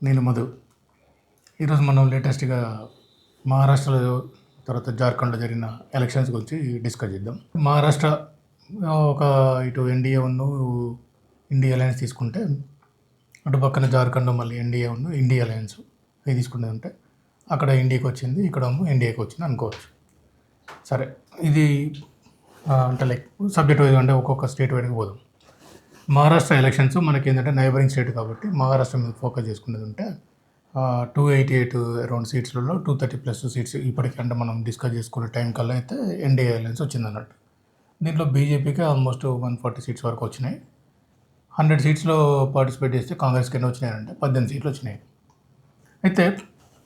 నేను మధు. ఈరోజు మనం లేటెస్ట్గా మహారాష్ట్రలో తర్వాత జార్ఖండ్లో జరిగిన ఎలక్షన్స్ గురించి డిస్కస్ చేద్దాం. మహారాష్ట్ర ఒక ఇటు ఎన్డీఏ ఇండియా అలయన్స్ తీసుకుంటే, అటు పక్కన జార్ఖండ్ మళ్ళీ ఇండియా అలయన్స్ ఇది తీసుకుంటే ఉంటే అక్కడ ఇండియాకి వచ్చింది, ఇక్కడ ఎన్డీఏకి వచ్చింది అనుకోవచ్చు. సరే, ఇది అంటే లైక్ సబ్జెక్ట్ వైజ్ అంటే ఒక్కొక్క స్టేట్ వైడ్కి పోదాం. మహారాష్ట్ర ఎలక్షన్స్ మనకి ఏంటంటే నైబరింగ్ స్టేట్ కాబట్టి మహారాష్ట్ర మీద ఫోకస్ చేసుకునేది ఉంటే 288 అరౌండ్ సీట్స్లలో 230+ సీట్స్ ఇప్పటికీ అంటే మనం డిస్కస్ చేసుకునే టైం కల్లా అయితే ఎన్డీఏ అలయన్స్ వచ్చింది అన్నట్టు. దీంట్లో బీజేపీకి ఆల్మోస్ట్ 140 సీట్స్ వరకు వచ్చినాయి. 100 సీట్స్లో పార్టిసిపేట్ చేస్తే కాంగ్రెస్కి ఎన్ని వచ్చినాయంటే 18 సీట్లు వచ్చినాయి. అయితే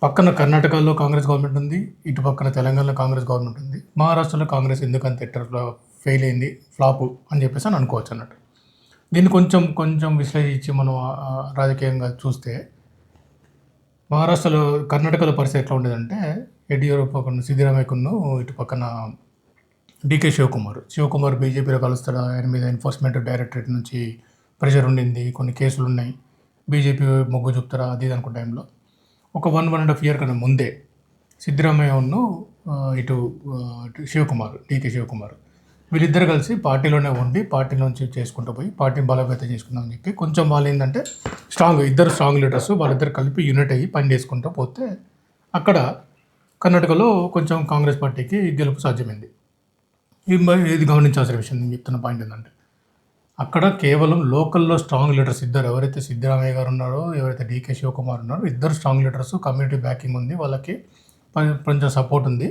పక్కన కర్ణాటకలో కాంగ్రెస్ గవర్నమెంట్ ఉంది, ఇటు పక్కన తెలంగాణలో కాంగ్రెస్ గవర్నమెంట్ ఉంది. మహారాష్ట్రలో కాంగ్రెస్ ఎందుకంత ఫెయిల్ అయింది, ఫ్లాప్ అని చెప్పేసి అని అనుకోవచ్చు అన్నట్టు. దీన్ని కొంచెం విశ్లేషించి మనం రాజకీయంగా చూస్తే మహారాష్ట్రలో కర్ణాటకలో పరిస్థితి ఎట్లా ఉండేదంటే యడియూరప్ప సిద్ధిరామయ్యకును ఇటు పక్కన డీకే శివకుమార్ బీజేపీలో కలుస్తాడు. ఆయన మీద ఎన్ఫోర్స్మెంట్ డైరెక్టరేట్ నుంచి ప్రెషర్ ఉండింది, కొన్ని కేసులు ఉన్నాయి, బీజేపీ మొగ్గు చూపుతారా అది అనుకున్న టైంలో ఒక 1.5 year కన్నా ముందే సిద్ధిరామయ్యను ఇటు డీకే శివకుమార్ వీళ్ళిద్దరు కలిసి పార్టీలోనే ఉండి పార్టీ నుంచి చేసుకుంటూ పోయి పార్టీని బలోపేతం చేసుకుందామని చెప్పి కొంచెం వాళ్ళు ఏంటంటే ఇద్దరు స్ట్రాంగ్ లీడర్స్ వాళ్ళిద్దరు కలిపి యూనిట్ అయ్యి పని చేసుకుంటూ పోతే అక్కడ కర్ణాటకలో కొంచెం కాంగ్రెస్ పార్టీకి గెలుపు సాధ్యమైంది. ఇది గమనించాల్సిన విషయం. నేను చెప్తున్న పాయింట్ ఏంటంటే అక్కడ కేవలం లోకల్లో స్ట్రాంగ్ లీడర్స్ ఇద్దరు, ఎవరైతే సిద్ధరామయ్య గారు ఉన్నారో ఎవరైతే డీకే శివకుమార్ ఉన్నారో ఇద్దరు స్ట్రాంగ్ లీడర్స్, కమ్యూనిటీ బ్యాకింగ్ ఉంది, వాళ్ళకి కొంచెం సపోర్ట్ ఉంది.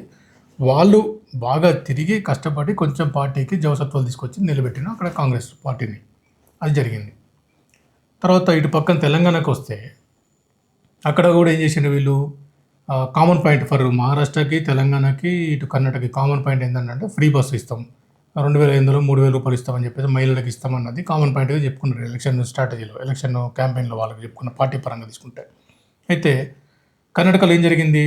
వాళ్ళు బాగా తిరిగి కష్టపడి కొంచెం పార్టీకి జవసత్వాలు తీసుకొచ్చి నిలబెట్టిన అక్కడ కాంగ్రెస్ పార్టీని. అది జరిగింది. తర్వాత ఇటు పక్కన తెలంగాణకు వస్తే అక్కడ కూడా ఏం చేసిండ్రు వీళ్ళు, కామన్ పాయింట్ ఫర్ మహారాష్ట్రకి తెలంగాణకి ఇటు కర్ణాటకకి కామన్ పాయింట్ ఏంటంటే ఫ్రీ బస్సు ఇస్తాం, 2500 3,000 రూపాయలు ఇస్తామని చెప్పేసి మహిళలకు ఇస్తామన్నది కామన్ పాయింట్గా చెప్పుకున్నారు ఎలక్షన్ స్ట్రాటజీలో, ఎలక్షన్ క్యాంపెయిన్లో వాళ్ళకి చెప్పుకున్న పార్టీ పరంగా తీసుకుంటే. అయితే కర్ణాటకలో ఏం జరిగింది,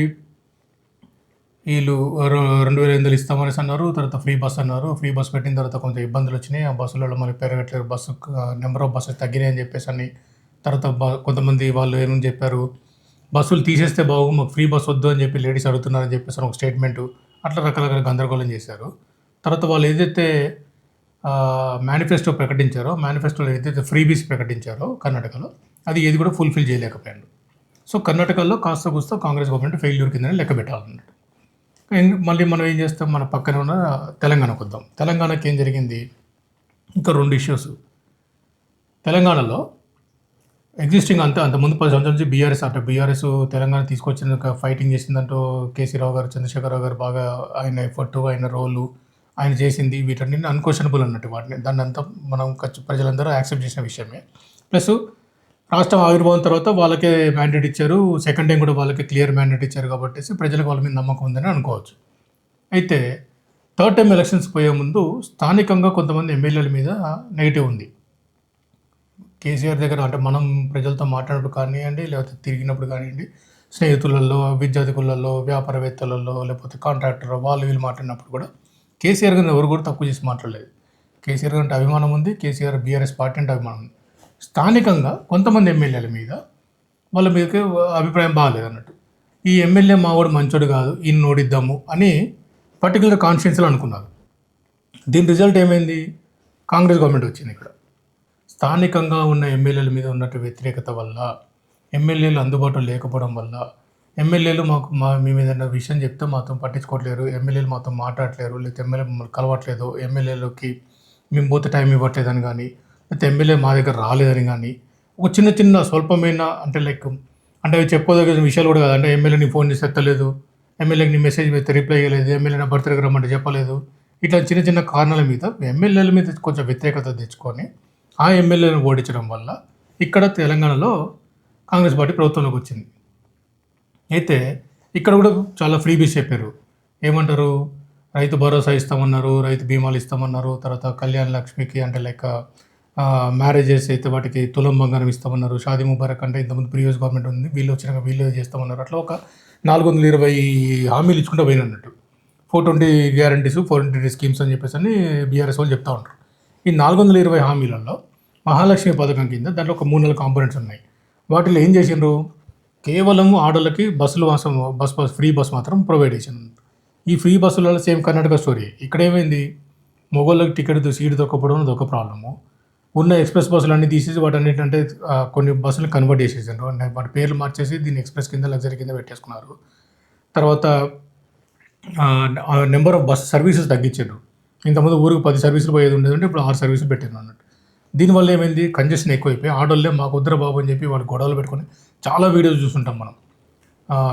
వీళ్ళు 2,500 ఇస్తామనేసి అన్నారు, తర్వాత ఫ్రీ బస్ అన్నారు. ఫ్రీ బస్ పెట్టిన తర్వాత కొంచెం ఇబ్బందులు వచ్చినాయి, ఆ బస్సులలో మనకి పెరగట్లేదు, నెంబర్ ఆఫ్ బస్సెస్ తగ్గినాయి అని చెప్పేసి అని. తర్వాత కొంతమంది వాళ్ళు ఏమని చెప్పారు, బస్సులు తీసేస్తే బాగు, మాకు ఫ్రీ బస్ వద్దు అని చెప్పి లేడీస్ అడుగుతున్నారని చెప్పేసి ఒక స్టేట్మెంటు. అట్లా రకరకాల గందరగోళం చేశారు. తర్వాత వాళ్ళు ఏదైతే మేనిఫెస్టో ప్రకటించారో, మేనిఫెస్టోలో ఏదైతే ఫ్రీబీస్ ప్రకటించారో కర్ణాటకలో అది ఏది కూడా ఫుల్ఫిల్ చేయలేకపోయాడు. సో కర్ణాటకలో కాస్త కూస్త కాంగ్రెస్ గవర్నమెంట్ ఫెయిల్యూర్ కిందనే లెక్క పెట్టాలన్నట్టు. మళ్ళీ మనం ఏం చేస్తాం, మన పక్కన ఉన్న తెలంగాణకు వద్దాం. తెలంగాణకి ఏం జరిగింది, ఇంకా 2 ఇష్యూస్. తెలంగాణలో ఎగ్జిస్టింగ్ అంతకుముందు 10 సంవత్సరాల నుంచి బీఆర్ఎస్ తెలంగాణ తీసుకొచ్చిన ఫైటింగ్ చేసిందంటూ కేసీరావు గారు, చంద్రశేఖరరావు గారు బాగా ఆయన ఎఫర్టు, ఆయన రోలు ఆయన చేసింది, వీటన్నిటిని అన్క్వశ్చనబుల్ అన్నట్టు. దాన్ని అంతా మనం ప్రజలందరూ యాక్సెప్ట్ చేసిన విషయమే. ప్లస్ రాష్ట్రం ఆవిర్భావం తర్వాత వాళ్ళకే మ్యాండేట్ ఇచ్చారు, సెకండ్ టైం కూడా వాళ్ళకి క్లియర్ మ్యాండేట్ ఇచ్చారు కాబట్టి ప్రజలకు వాళ్ళ మీద నమ్మకం ఉందని అనుకోవచ్చు. అయితే థర్డ్ టైం ఎలక్షన్స్ పోయే ముందు స్థానికంగా కొంతమంది ఎమ్మెల్యేల మీద నెగిటివ్ ఉంది. కేసీఆర్ దగ్గర అంటే మనం ప్రజలతో మాట్లాడినప్పుడు కానివ్వండి, లేకపోతే తిరిగినప్పుడు కానివ్వండి, స్నేహితులలో, విద్యార్థులలో, వ్యాపారవేత్తలలో, లేకపోతే కాంట్రాక్టర్ వాళ్ళు వీళ్ళు మాట్లాడినప్పుడు కూడా కేసీఆర్ గారిని ఎవరు కూడా తక్కువ చేసి మాట్లాడలేదు. కేసీఆర్ గారు అంటే అభిమానం ఉంది, కేసీఆర్ బీఆర్ఎస్ పార్టీ అంటే అభిమానం ఉంది. స్థానికంగా కొంతమంది ఎమ్మెల్యేల మీద వాళ్ళ మీదకి అభిప్రాయం బాగాలేదు అన్నట్టు. ఈ ఎమ్మెల్యే మావాడు మంచోడు కాదు, ఈయన ఓడిద్దాము అని పర్టికులర్ కాన్స్టిట్యున్సీలో అనుకున్నారు. దీని రిజల్ట్ ఏమైంది, కాంగ్రెస్ గవర్నమెంట్ వచ్చింది. ఇక్కడ స్థానికంగా ఉన్న ఎమ్మెల్యేల మీద ఉన్నట్టు వ్యతిరేకత వల్ల, ఎమ్మెల్యేలు అందుబాటులో లేకపోవడం వల్ల, ఎమ్మెల్యేలు మీ మీద విషయం చెప్తే మాతో పట్టించుకోవట్లేరు, ఎమ్మెల్యేలు మాతో మాట్లాడట్లేరు, లేకపోతే ఎమ్మెల్యే మమ్మల్ని కలవట్లేదు, ఎమ్మెల్యేలకి మేము పోతే టైం ఇవ్వట్లేదని కానీ, లేకపోతే ఎమ్మెల్యే మా దగ్గర రాలేదని కానీ, ఒక చిన్న స్వల్పమైన అంటే అవి చెప్పుకోదగిన విషయాలు కూడా కాదు. అంటే ఎమ్మెల్యే నీ ఫోన్ చేసి ఎత్తలేదు, ఎమ్మెల్యేకి నీ మెసేజ్ పెడితే రిప్లై చేయలేదు, ఎమ్మెల్యే నా బర్త్డేకి రమ్మంటే చెప్పలేదు, ఇట్లా చిన్న కారణాల మీద ఎమ్మెల్యేల మీద కొంచెం వ్యతిరేకత తెచ్చుకొని ఆ ఎమ్మెల్యేలను ఓడించడం వల్ల ఇక్కడ తెలంగాణలో కాంగ్రెస్ పార్టీ ప్రభుత్వంలోకి వచ్చింది. అయితే ఇక్కడ కూడా చాలా ఫ్రీబీస్ చెప్పారు. ఏమంటారు, రైతు భరోసా ఇస్తామన్నారు, రైతు బీమాలు ఇస్తామన్నారు, తర్వాత కళ్యాణ లక్ష్మికి అంటే మ్యారేజెస్ అయితే వాటికి తులం బంగారం ఇస్తామన్నారు, షాదీ ముబారక్ అంటే ఇంతకుముందు ప్రీవియస్ గవర్నమెంట్ ఉంది, వీళ్ళు వచ్చినాక వీళ్ళు చేస్తామన్నారు. అట్లా ఒక 420 హామీలు ఇచ్చుకుంటూ పోయినట్టు. 420 గ్యారంటీస్, 420 స్కీమ్స్ అని చెప్పేసి అని బీఆర్ఎస్ వాళ్ళు చెప్తూ ఉంటారు. ఈ 420 హామీలలో మహాలక్ష్మి పథకం కింద దాంట్లో ఒక 3 కాంపోనెంట్స్ ఉన్నాయి. వాటిలో ఏం చేసిండ్రు, కేవలం ఆడోళ్ళకి బస్సులు మాత్రం ఫ్రీ బస్ మాత్రం ప్రొవైడ్ చేసింది. ఈ ఫ్రీ బస్సులలో సేమ్ కర్ణాటక స్టోరీ. ఇక్కడ ఏమైంది, మొగోళ్ళకి టికెట్ సీట్ దొరకపోవడం అదొక ప్రాబ్లము. ఉన్న ఎక్స్‌ప్రెస్ బస్సులన్నీ తీసేసి వాటన్నిటిని కొన్ని బస్సులు కన్వర్ట్ చేసేసారు. వాటి పేర్లు మార్చేసి దీన్ని ఎక్స్‌ప్రెస్ కింద, లగ్జరీ కింద పెట్టేసుకున్నారు. తర్వాత నెంబర్ ఆఫ్ బస్ సర్వీసెస్ తగ్గించారు. ఇంతకుముందు ఊరికి 10 సర్వీసులు పోయేది ఉండేదంటే ఇప్పుడు 6 సర్వీసులు పెట్టారు అన్నట్టు. దీనివల్ల ఏమైంది, కంజెషన్ ఎక్కువైపోయి ఆటోలే మాకు వద్దురా బాబు అని చెప్పి వాళ్ళు గొడవలు పెట్టుకొని చాలా వీడియోస్ చూస్తుంటాం మనం.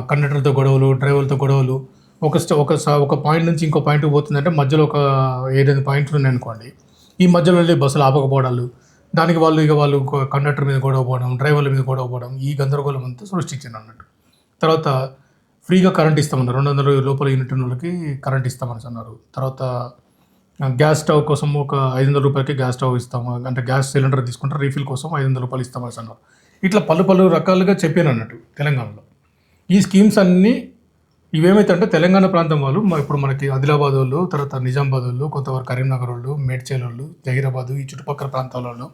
కండక్టర్‌తో గొడవలు, డ్రైవర్‌లతో గొడవలు. ఒక పాయింట్ నుంచి ఇంకో పాయింట్‌కి పోతుందంటే మధ్యలో ఒక 7, 8 పాయింట్లు ఉన్నాయనుకోండి. ఈ మధ్యలో వెళ్ళి బస్సులు ఆపకపోవడాలు, దానికి వాళ్ళు కండక్టర్ మీద గొడవ పోవడం, డ్రైవర్ల మీద గొడవ పోవడం, ఈ గందరగోళం అంతా సృష్టించింది అన్నట్టు. తర్వాత ఫ్రీగా కరెంట్ ఇస్తామన్నారు. 200 లోపల యూనిట్ ఉన్న వాళ్ళకి కరెంట్ ఇస్తామని అన్నారు. తర్వాత గ్యాస్ స్టవ్ కోసం ఒక 500 రూపాయలకి గ్యాస్ స్టవ్ ఇస్తాము, అంటే గ్యాస్ సిలిండర్ తీసుకుంటే రీఫిల్ కోసం 500 రూపాయలు ఇస్తామని అన్నారు. ఇట్లా పలు రకాలుగా చెప్పాను అన్నట్టు తెలంగాణలో. ఈ స్కీమ్స్ అన్నీ ఇవేమైతే అంటే తెలంగాణ ప్రాంతం వాళ్ళు ఇప్పుడు మనకి ఆదిలాబాద్ వాళ్ళు, తర్వాత నిజామాబాద్ వాళ్ళు, కొంతవరకు కరీంనగర్ వాళ్ళు, మేడ్చల్ వాళ్ళు, జహీరాబాద్, ఈ చుట్టుపక్కల ప్రాంతాల వాళ్ళు,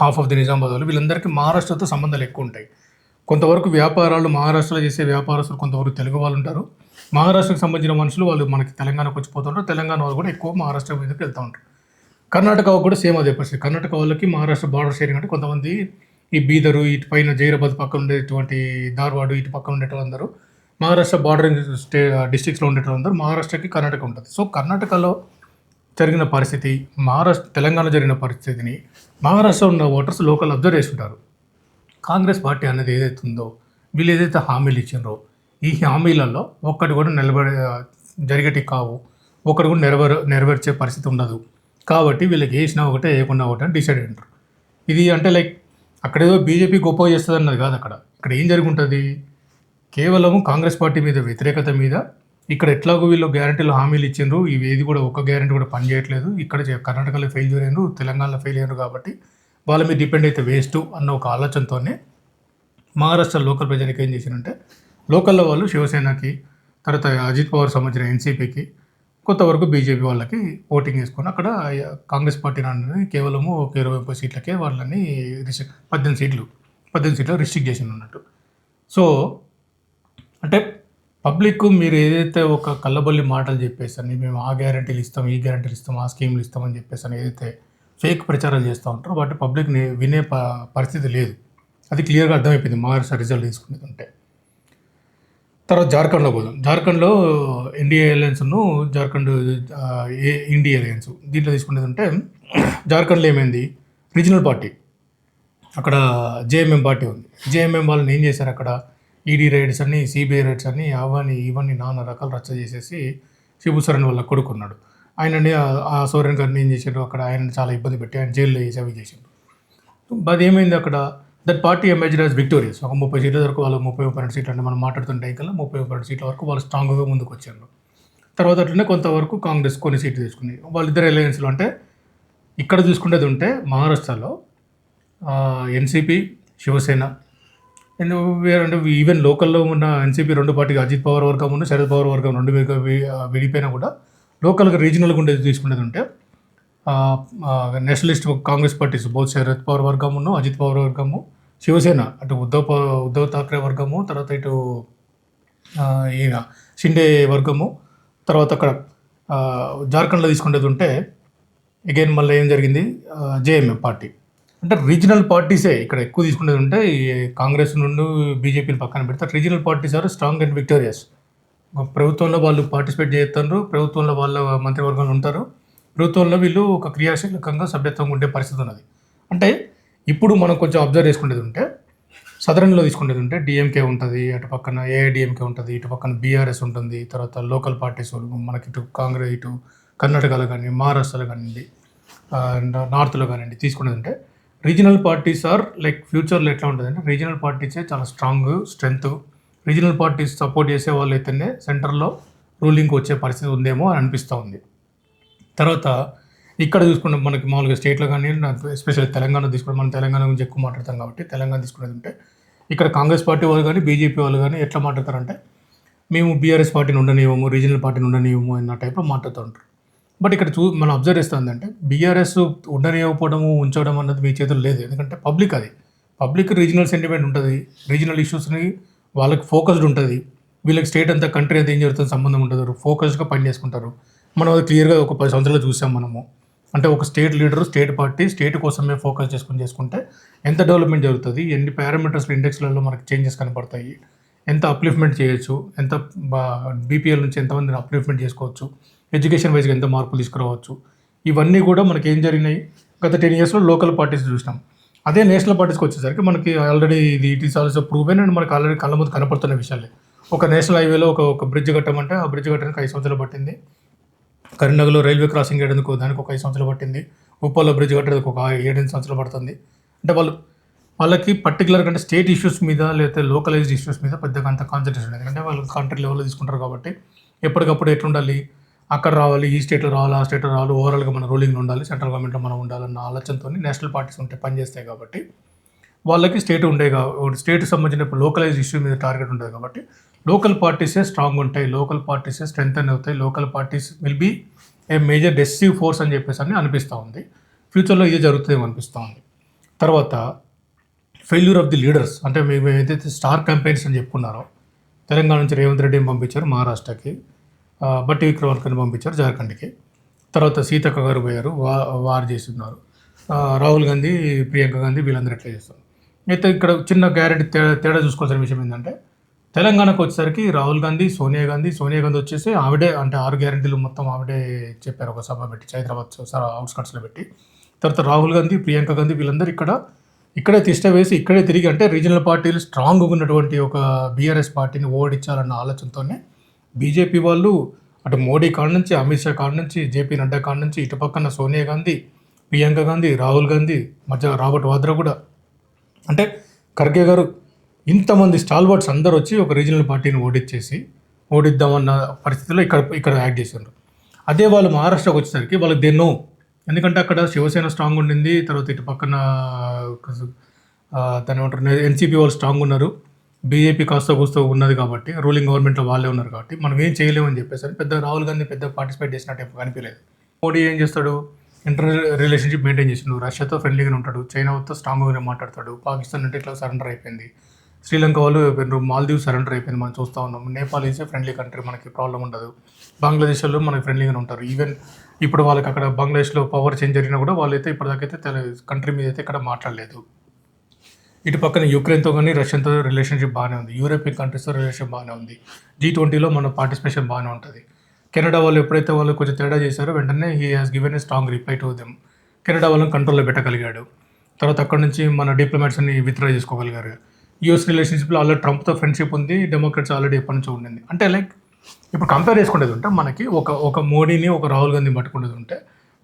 హాఫ్ ఆఫ్ ది నిజామాబాద్ వాళ్ళు, వీళ్ళందరికీ మహారాష్ట్రతో సంబంధాలు ఎక్కువ ఉంటాయి. కొంతవరకు వ్యాపారాలు మహారాష్ట్రలో చేసే వ్యాపారస్తులు కొంతవరకు తెలుగు వాళ్ళు ఉంటారు. మహారాష్ట్రకు సంబంధించిన మనుషులు వాళ్ళు మనకి తెలంగాణకు వచ్చిపోతుంటారు. తెలంగాణ వాళ్ళు కూడా ఎక్కువ మహారాష్ట్ర మీదకి వెళ్తూ ఉంటారు. కర్ణాటక కూడా సేమ్ అదే పరిస్థితి. కర్ణాటక వాళ్ళకి మహారాష్ట్ర బార్డర్ షేరింగ్ అంటే కొంతమంది ఈ బీదరు, ఇటు పైన జైరాబాద్ పక్కన ఉండేటువంటి ధార్వాడు, ఇటు పక్కన ఉండేటోళ్ళందరూ మహారాష్ట్ర బార్డరింగ్ డిస్ట్రిక్ట్స్లో ఉండేటోళ్ళందరూ మహారాష్ట్రకి కర్ణాటక ఉంటుంది. సో కర్ణాటకలో జరిగిన పరిస్థితి, తెలంగాణ జరిగిన పరిస్థితిని మహారాష్ట్ర ఉన్న ఓటర్స్ లోకల్ అబ్జర్వ్ చేస్తుంటారు. కాంగ్రెస్ పార్టీ అనేది ఏదైతే ఉందో, వీళ్ళు ఏదైతే హామీలు ఇచ్చిండ్రో, ఈ హామీలలో ఒక్కటి కూడా జరిగేటి కావు, ఒకటి కూడా నెరవేర్చే పరిస్థితి ఉండదు. కాబట్టి వీళ్ళకి వేసినా ఒకటే, వేయకుండా ఒకటే అని డిసైడ్ అయ్యారు. ఇది అంటే లైక్ అక్కడేదో బీజేపీ గొప్ప చేస్తుంది అన్నది కాదు. ఇక్కడ ఏం జరుగుంటుంది, కేవలం కాంగ్రెస్ పార్టీ మీద వ్యతిరేకత మీద, ఇక్కడ ఎట్లాగో వీళ్ళు గ్యారంటీలు హామీలు ఇచ్చిండ్రు, ఇవి ఏది కూడా ఒక్క గ్యారంటీ కూడా పనిచేయట్లేదు, ఇక్కడ కర్ణాటకలో ఫెయిల్ అయ్యారు, తెలంగాణలో ఫెయిల్ అయ్యారు, కాబట్టి వాళ్ళ మీద డిపెండ్ అయితే వేస్ట్ అన్న ఒక ఆలోచనతోనే మహారాష్ట్ర లోకల్ ప్రజలకు ఏం చేశారంటే, లోకల్లో వాళ్ళు శివసేనకి, తర్వాత అజిత్ పవార్ సంబంధించిన ఎన్సీపీకి, కొంతవరకు బీజేపీ వాళ్ళకి ఓటింగ్ వేసుకొని అక్కడ కాంగ్రెస్ పార్టీ నాన్నని కేవలము ఒక 20 సీట్లకే వాళ్ళని 18 సీట్లు రిస్ట్రిక్ట్ చేసింది అన్నట్టు. సో అంటే పబ్లిక్ మీరు ఏదైతే ఒక కల్లబొల్లి మాటలు చెప్పేసని మేము ఆ గ్యారంటీలు ఇస్తాం, ఈ గ్యారంటీలు ఇస్తాం, ఆ స్కీమ్లు ఇస్తామని చెప్పేసి అని ఏదైతే ఫేక్ ప్రచారాలు చేస్తూ ఉంటారో వాటి పబ్లిక్ని వినే పరిస్థితి లేదు. అది క్లియర్గా అర్థమైపోయింది మహారాష్ట్ర రిజల్ట్ తీసుకునేది ఉంటే. తర్వాత జార్ఖండ్లో పోదాం. జార్ఖండ్లో ఎన్డీఏ అలయన్స్ను ఇండియా అలయన్స్ దీంట్లో తీసుకునేది ఉంటే, జార్ఖండ్లో ఏమైంది, రీజనల్ పార్టీ అక్కడ జేఎంఎం పార్టీ ఉంది. జేఎంఎం వాళ్ళని ఏం చేశారు, అక్కడ ఈడీ రైడ్స్ అని, సిబిఐ రైడ్స్ అని, ఇవన్నీ నానా రకాలు రచ్చ చేసేసి శిబు సోరెన్ వాళ్ళ కొడుకున్నాడు. ఆయనని ఆ సోరెన్ గారిని ఏం చేశారు, అక్కడ ఆయన చాలా ఇబ్బంది పెట్టి ఆయన జైల్లో వేసి అవి చేశారు. అది ఏమైంది, అక్కడ that party emerged as victorious. ఒక 30 సీట్ల వరకు వాళ్ళు 32 సీట్లు అంటే మనం మాట్లాడుతుంటే కల్లా 32 సీట్ల వరకు వాళ్ళు స్ట్రాంగ్గా ముందుకు వచ్చారు. తర్వాత అట్లనే కొంతవరకు కాంగ్రెస్ కొన్ని సీట్లు తీసుకుంది. వాళ్ళిద్దరు అలయన్స్లో అంటే ఇక్కడ చూసుకునేది ఉంటే మహారాష్ట్రలో ఎన్సీపీ, శివసేన అండ్ అంటే ఈవెన్ లోకల్లో ఉన్న ఎన్సీపీ 2 పార్టీగా అజిత్ పవార్ వర్గం ఉన్న శరద్ పవార్ వర్గం 2 విడిపోయినా కూడా లోకల్గా రీజనల్గా ఉండేది తీసుకునేది ఉంటే నేషనలిస్ట్ కాంగ్రెస్ పార్టీస్ బోత్ శరద్ పవార్ వర్గమును, అజిత్ పవార్ వర్గము, శివసేన అటు ఉద్ధవ్ ఠాక్రే వర్గము, తర్వాత ఇటు ఈయన షిండే వర్గము, తర్వాత అక్కడ జార్ఖండ్లో తీసుకునేది ఉంటే అగైన్ మళ్ళీ ఏం జరిగింది, జేఎంఎం పార్టీ. అంటే రీజనల్ పార్టీసే ఇక్కడ ఎక్కువ తీసుకునేది ఉంటే ఈ కాంగ్రెస్ నుండి బీజేపీని పక్కన పెడితే regional parties are strong and victorious. ప్రభుత్వంలో వాళ్ళు పార్టిసిపేట్ చేస్తారు, ప్రభుత్వంలో వాళ్ళ మంత్రివర్గంలో ఉంటారు, ప్రభుత్వంలో వీళ్ళు ఒక క్రియాశీలకంగా సభ్యత్వంగా ఉండే పరిస్థితి ఉన్నది. అంటే ఇప్పుడు మనం కొంచెం అబ్జర్వ్ చేసుకునేది ఉంటే, సదరన్లో తీసుకునేది ఉంటే డిఎంకే ఉంటుంది, అటు పక్కన ఏఐడిఎంకే ఉంటుంది, ఇటు పక్కన బీఆర్ఎస్ ఉంటుంది, తర్వాత లోకల్ పార్టీస్ మనకి ఇటు కాంగ్రెస్, ఇటు కర్ణాటకలో కానీ, మహారాష్ట్రలో కానివ్వండి, నార్త్లో కానివ్వండి తీసుకునేది ఉంటే, రీజనల్ పార్టీస్ ఆర్ లైక్ ఫ్యూచర్లో ఎట్లా ఉంటుంది అంటే, రీజనల్ పార్టీసే చాలా స్ట్రెంగ్త్. రీజనల్ పార్టీస్ సపోర్ట్ చేసే వాళ్ళు అయితేనే సెంటర్లో రూలింగ్కి వచ్చే పరిస్థితి ఉందేమో అని అనిపిస్తూ ఉంది. తర్వాత ఇక్కడ చూసుకుంటే మనకి మామూలుగా స్టేట్లో కానీ, ఎస్పెషల్లీ తెలంగాణ తీసుకుంటే, మనం తెలంగాణ గురించి ఎక్కువ మాట్లాడతాం కాబట్టి తెలంగాణ తీసుకునేది ఉంటే, ఇక్కడ కాంగ్రెస్ పార్టీ వాళ్ళు కానీ, బీజేపీ వాళ్ళు కానీ ఎట్లా మాట్లాడతారంటే, మేము బీఆర్ఎస్ పార్టీని ఉండనివ్వము, రీజనల్ పార్టీని ఉండనివ్వము అన్న టైప్లో మాట్లాడుతూ ఉంటారు. బట్ ఇక్కడ మనం అబ్జర్వ్ చేస్తుందంటే, బీఆర్ఎస్ ఉండనివ్వకపోవడము, ఉంచడం అన్నది మీ చేతుల్లో లేదు. ఎందుకంటే పబ్లిక్ అది పబ్లిక్ రీజనల్ సెంటిమెంట్ ఉంటుంది, రీజనల్ ఇష్యూస్ని వాళ్ళకి ఫోకస్డ్ ఉంటుంది, వీళ్ళకి స్టేట్ అంతా కంట్రీ అంతా ఏం జరుగుతుంది సంబంధం ఉంటుంది, ఫోకస్డ్గా పని చేసుకుంటారు. మనం అది క్లియర్గా ఒక 10 సంవత్సరాలు చూసాం మనము. అంటే ఒక state leader, state party state కోసమే ఫోకస్ చేసుకుంటే ఎంత డెవలప్మెంట్ జరుగుతుంది, ఎన్ని పారామీటర్స్లో ఇండెక్స్లలో మనకి చేంజెస్ కనపడతాయి, ఎంత అప్లిఫ్ట్మెంట్ చేయొచ్చు, ఎంత బీపీఎల్ నుంచి ఎంతమందిని అప్లిఫ్ట్మెంట్ చేసుకోవచ్చు, ఎడ్యుకేషన్ వైజ్గా ఎంత మార్పులు తీసుకురావచ్చు, ఇవన్నీ కూడా మనకి ఏం జరిగినాయి గత 10 yearsలో లోకల్ పార్టీస్ చూసినాం. అదే నేషనల్ పార్టీస్కి వచ్చేసరికి మనకి already it is also proven and మనకి ఆల్రెడీ కళ్ళ ముందు కనపడుతున్న విషయాలే. ఒక నేషనల్ హైవేలో ఒక బ్రిడ్జ్ కట్టమంటే ఆ బ్రిడ్జ్ కట్టడానికి 5 సంవత్సరాలు పట్టింది. కరీంనగర్లో రైల్వే క్రాసింగ్ వేయడానికి దానికి ఒక 5 సంవత్సరాలు పట్టింది. ఉప్పల్లో బ్రిడ్జ్ కట్టడానికి ఒక 7-8 సంవత్సరాలు పడుతుంది. అంటే వాళ్ళకి పర్టికులర్ అంటే స్టేట్ ఇష్యూస్ మీద లేకపోతే లోకలైజ్డ్ ఇష్యూస్ మీద పెద్దగా అంత కాన్సన్ట్రేషన్ ఉంది. ఎందుకంటే వాళ్ళు కంట్రీ లెవెల్లో తీసుకుంటారు కాబట్టి ఎప్పటికప్పుడు ఎట్లుండాలి, అక్కడ రావాలి, ఈ స్టేట్లో రావాలి, ఆ స్టేట్లో రావాలి, ఓవరాల్గా మన రూలింగ్లో ఉండాలి, సెంట్రల్ గవర్నమెంట్లో మనం ఉండాలన్న ఆలోచనతో నేషనల్ పార్టీస్ ఉంటే పనిచేస్తాయి కాబట్టి వాళ్ళకి స్టేట్కి సంబంధించిన లోకలైజ్ ఇష్యూ మీద టార్గెట్ ఉంటుంది కాబట్టి లోకల్ పార్టీసే స్ట్రాంగ్ ఉంటాయి, లోకల్ పార్టీసే స్ట్రెంగ్తన్ అవుతాయి, local parties will be a major decisive force అని చెప్పేసి అని అనిపిస్తూ ఉంది. ఫ్యూచర్లో ఇదే జరుగుతుందేమో అనిపిస్తూ ఉంది. తర్వాత ఫెయిల్యూర్ ఆఫ్ ది లీడర్స్, అంటే మేము ఏదైతే స్టార్ క్యాంపెయిన్స్ అని చెప్పుకున్నారో, తెలంగాణ నుంచి రేవంత్ రెడ్డిని పంపించారు మహారాష్ట్రకి, బట్టి విక్రమార్కని పంపించారు జార్ఖండ్కి, తర్వాత సీతక్క గారు పోయారు, వారు చేస్తున్నారు, రాహుల్ గాంధీ, ప్రియాంక గాంధీ వీళ్ళందరూ ఎట్లా చేస్తారు. అయితే ఇక్కడ చిన్న గ్యారెంటీ తేడా చూసుకోవాల్సిన విషయం ఏంటంటే తెలంగాణకు వచ్చేసరికి రాహుల్ గాంధీ, సోనియా గాంధీ వచ్చేసి ఆవిడే అంటే 6 గ్యారెంటీలు మొత్తం ఆవిడే చెప్పారు ఒక సభ పెట్టి, హైదరాబాద్ అవుట్స్కట్స్లో పెట్టి. తర్వాత రాహుల్ గాంధీ, ప్రియాంక గాంధీ వీళ్ళందరూ ఇక్కడే తిష్ట వేసి ఇక్కడే తిరిగి అంటే రీజనల్ పార్టీలు స్ట్రాంగ్గా ఉన్నటువంటి ఒక బీఆర్ఎస్ పార్టీని ఓడించాలన్న ఆలోచనతోనే బీజేపీ వాళ్ళు అటు మోడీ కాడ నుంచి, అమిత్ షా కాడ నుంచి, జేపీ నడ్డా కాడ నుంచి, ఇటు పక్కన సోనియా గాంధీ, ప్రియాంక గాంధీ, రాహుల్ గాంధీ, మధ్య రాబర్ట్ వాద్రా కూడా, అంటే ఖర్గే గారు, ఇంతమంది స్టాల్వర్డ్స్ అందరూ వచ్చి ఒక రీజనల్ పార్టీని ఓడిద్దామన్న పరిస్థితిలో ఇక్కడ యాక్ట్ చేశారు. అదే వాళ్ళు మహారాష్ట్రకు వచ్చేసరికి వాళ్ళకి దేన్నో, ఎందుకంటే అక్కడ శివసేన స్ట్రాంగ్ ఉండింది, తర్వాత ఇటు పక్కన దాని ఏమంటారు ఎన్సీపీ వాళ్ళు స్ట్రాంగ్ ఉన్నారు, బీజేపీ కాస్త కూస్తూ ఉన్నది కాబట్టి రూలింగ్ గవర్నమెంట్లో వాళ్ళే ఉన్నారు కాబట్టి మనం ఏం చేయలేమని చెప్పేసి పెద్ద రాహుల్ గాంధీ పెద్ద పార్టిసిపేట్ చేసినట్టు కనిపించలేదు. మోడీ ఏం చేస్తాడు, ఇంటర్ రిలేషన్షిప్ మెయింటైన్ చేసిండు, రష్యాతో ఫ్రెండ్లీగానే ఉంటాడు, చైనాతో స్ట్రాంగ్గానే మాట్లాడతాడు, పాకిస్తాన్ అంటే ఇట్లా సరెండర్ అయిపోయింది, శ్రీలంక వాళ్ళు మాల్దీవ్స్ సరెండర్ అయిపోయింది, మనం చూస్తూ ఉన్నాం, నేపాల్ ఈజ్ ఫ్రెండ్లీ కంట్రీ, మనకి ప్రాబ్లం ఉండదు, బంగ్లాదేశ్ వాళ్ళు మనకి ఫ్రెండ్లీగానే ఉంటారు. ఈవెన్ ఇప్పుడు వాళ్ళకి అక్కడ బంగ్లాదేశ్లో పవర్ చేంజ్ జరిగినా కూడా వాళ్ళైతే ఇప్పటిదాకైతే కంట్రీ మీద అయితే ఇక్కడ మాట్లాడలేదు. ఇటు పక్కన యుక్రెయిన్తో కానీ రష్యాతో రిలేషన్షిప్ బాగానే ఉంది, యూరోపియన్ కంట్రీస్తో రిలేషన్షిప్ బాగానే ఉంది, G20లో మన పార్టిసిపేషన్ బాగానే ఉంటుంది. కెనడా వాళ్ళు ఎప్పుడైతే వాళ్ళు కొంచెం తేడా చేశారో వెంటనే he has given a strong reply to them, Canada వాళ్ళని కంట్రోల్లో పెట్టగలిగాడు. తర్వాత అక్కడ నుంచి మన డిప్లొమాట్స్ని విత్డ్రా చేసుకోగలిగారు. యూఎస్ రిలేషన్షిప్లో ఆల్రెడీ ట్రంప్తో ఫ్రెండ్షిప్ ఉంది, డెమోక్రాట్స్ ఆల్రెడీ ఎప్పటి నుంచో ఉండింది. అంటే లైక్ ఇప్పుడు కంపేర్ చేసుకునేది ఉంటే మనకి ఒక మోడీని ఒక రాహుల్ గాంధీని పట్టుకునేది ఉంటే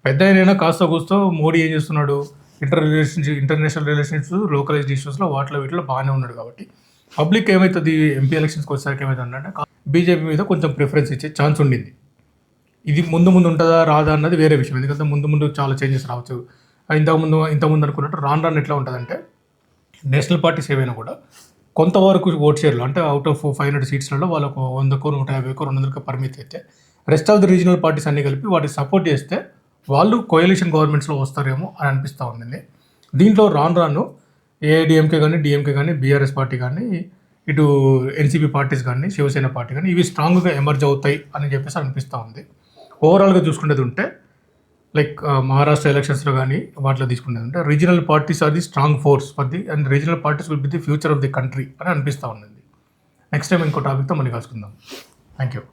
పెద్ద అయినా కాస్త కూస్తో మోడీ ఏం చేస్తున్నాడు, ఇంటర్నేషనల్ రిలేషన్షిప్స్, లోకలైజ్డ్ ఇష్యూస్లో వీటిలో బాగానే ఉన్నాడు. కాబట్టి పబ్లిక్ ఏమవుతుంది, ఎంపీ ఎలక్షన్స్కి వచ్చేసరికి ఏమవుతుందంటే బీజేపీ మీద కొంచెం ప్రిఫరెన్స్ ఇచ్చే ఛాన్స్ ఉండింది. ఇది ముందు ఉంటుందా రాదా అన్నది వేరే విషయం, ఎందుకంటే ముందు చాలా చేంజెస్ రావచ్చు. ఇంతకుముందు అనుకున్నట్టు రాను ఎట్లా ఉంటుందంటే నేషనల్ పార్టీస్ ఏవైనా కూడా కొంతవరకు ఓట్ షేర్లు అంటే అవుట్ ఆఫ్ 500 సీట్స్లలో వాళ్ళకు 100కో 150కో 200కో పరిమితి అయితే rest of the regional parties అన్ని కలిపి వాటికి సపోర్ట్ చేస్తే వాళ్ళు కోయలిషన్ గవర్నమెంట్స్లో వస్తారేమో అని అనిపిస్తూ ఉండింది. దీంట్లో రాను ఏఐడిఎంకే కానీ, డిఎంకే కానీ, బీఆర్ఎస్ పార్టీ కానీ, ఇటు ఎన్సీపీ పార్టీస్ కానీ, శివసేన పార్టీ కానీ ఇవి స్ట్రాంగ్గా ఎమర్జ్ అవుతాయి అని చెప్పేసి అనిపిస్తూ ఉంది. ఓవరాల్గా చూసుకునేది ఉంటే లైక్ మహారాష్ట్ర ఎలక్షన్స్లో కానీ వాటిలో తీసుకునేది ఉంటే regional parties are the strong force for the and regional parties will be the future of the country అని అనిపిస్తూ ఉంది. నెక్స్ట్ టైం ఇంకో టాపిక్తో మళ్ళీ కలుసుకుందాం. Thank you.